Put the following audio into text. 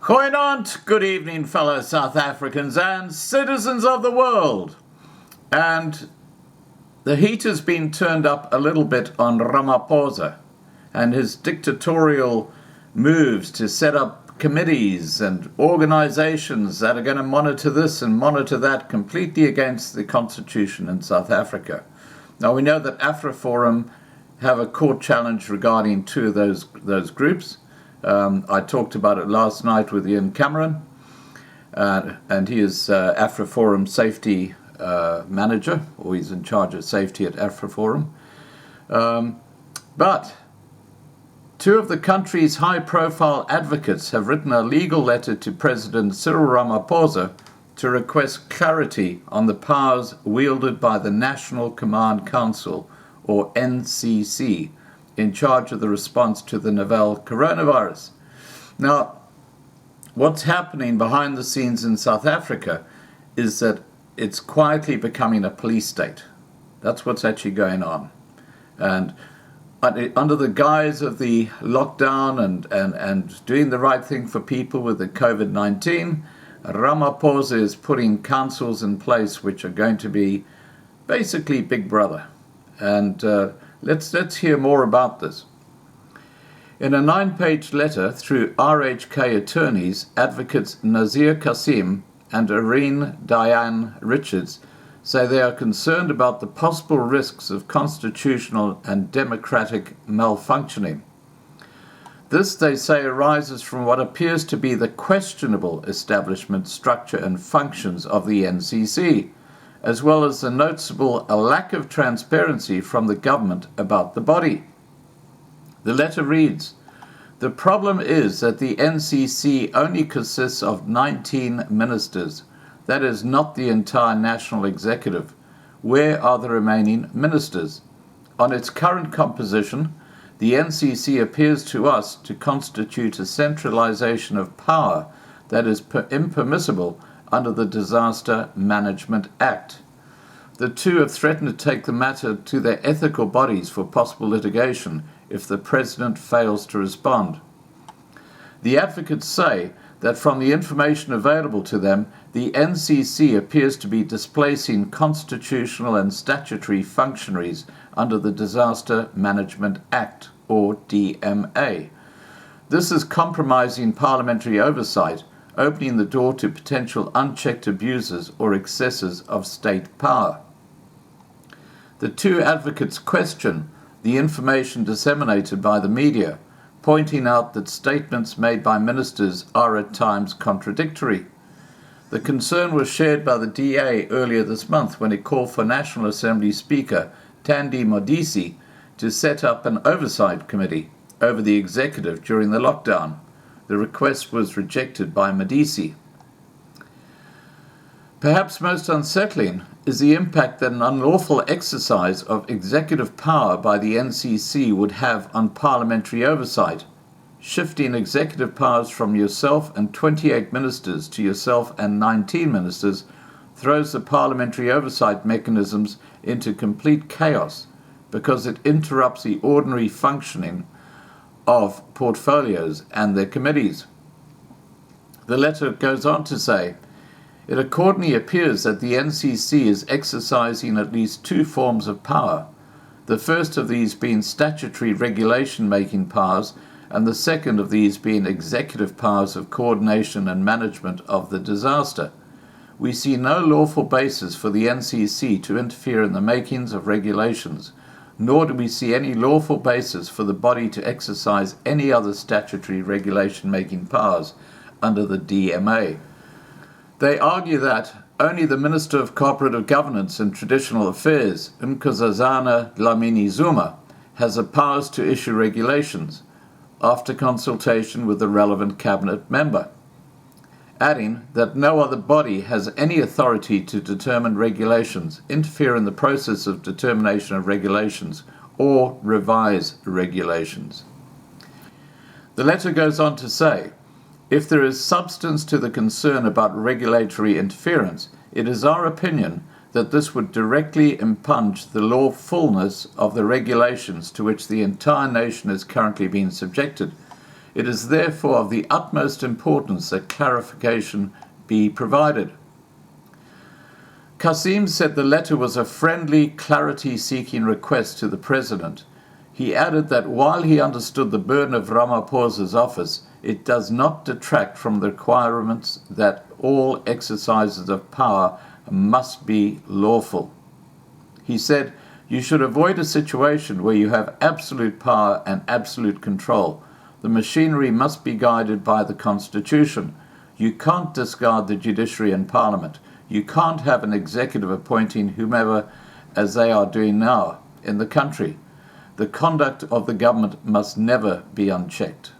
Goeienaand, good evening, fellow South Africans and citizens of the world. And the heat has been turned up a little bit on Ramaphosa and his dictatorial moves to set up committees and organizations that are going to monitor this and monitor that, completely against the constitution in South Africa. Now, we know that AfriForum have a court challenge regarding two of those groups. I talked about it last night with Ian Cameron, and he is AfriForum safety manager, or he's in charge of safety at AfriForum. But two of the country's high-profile advocates have written a legal letter to President Cyril Ramaphosa to request clarity on the powers wielded by the National Command Council, or NCC, in charge of the response to the novel coronavirus. Now, what's happening behind the scenes in South Africa is that it's quietly becoming a police state. That's what's actually going on. And under the guise of the lockdown and doing the right thing for people with the Covid-19, Ramaphosa is putting councils in place which are going to be basically Big Brother. And let's hear more about this. In a 9-page letter through RHK Attorneys, advocates Nazeer Cassim and Erin Dianne Richards say they are concerned about the possible risks of constitutional and democratic malfunctioning. This, they say, arises from what appears to be the questionable establishment structure and functions of the NCC, as well as the noticeable lack of transparency from the government about the body. The letter reads, "The problem is that the NCC only consists of 19 ministers. That is not the entire national executive. Where are the remaining ministers? On its current composition, the NCC appears to us to constitute a centralization of power that is impermissible under the Disaster Management Act. The two have threatened to take the matter to their ethical bodies for possible litigation if the president fails to respond." The advocates say that from the information available to them, the NCC appears to be displacing constitutional and statutory functionaries under the Disaster Management Act, or DMA. This is compromising parliamentary oversight, opening the door to potential unchecked abuses or excesses of state power. The two advocates question the information disseminated by the media, pointing out that statements made by ministers are at times contradictory. The concern was shared by the DA earlier this month when it called for National Assembly Speaker Thandi Modise to set up an oversight committee over the executive during the lockdown. The request was rejected by Modise. Perhaps most unsettling is the impact that an unlawful exercise of executive power by the NCC would have on parliamentary oversight. Shifting executive powers from yourself and 28 ministers to yourself and 19 ministers throws the parliamentary oversight mechanisms into complete chaos because it interrupts the ordinary functioning of portfolios and their committees. The letter goes on to say, "It accordingly appears that the NCC is exercising at least two forms of power, the first of these being statutory regulation-making powers, and the second of these being executive powers of coordination and management of the disaster. We see no lawful basis for the NCC to interfere in the makings of regulations, nor do we see any lawful basis for the body to exercise any other statutory regulation-making powers under the DMA. They argue that only the Minister of Cooperative Governance and Traditional Affairs, Nkosazana Dlamini-Zuma, has the powers to issue regulations, after consultation with the relevant cabinet member, adding that no other body has any authority to determine regulations, interfere in the process of determination of regulations, or revise regulations. The letter goes on to say, if there is substance to the concern about regulatory interference, it is our opinion that this would directly impugn the lawfulness of the regulations to which the entire nation is currently being subjected. It is therefore of the utmost importance that clarification be provided. Cassim said the letter was a friendly, clarity-seeking request to the President. He added that while he understood the burden of Ramaphosa's office, it does not detract from the requirements that all exercises of power must be lawful. He said, "You should avoid a situation where you have absolute power and absolute control. The machinery must be guided by the Constitution. You can't discard the judiciary and Parliament. You can't have an executive appointing whomever, as they are doing now in the country. The conduct of the government must never be unchecked."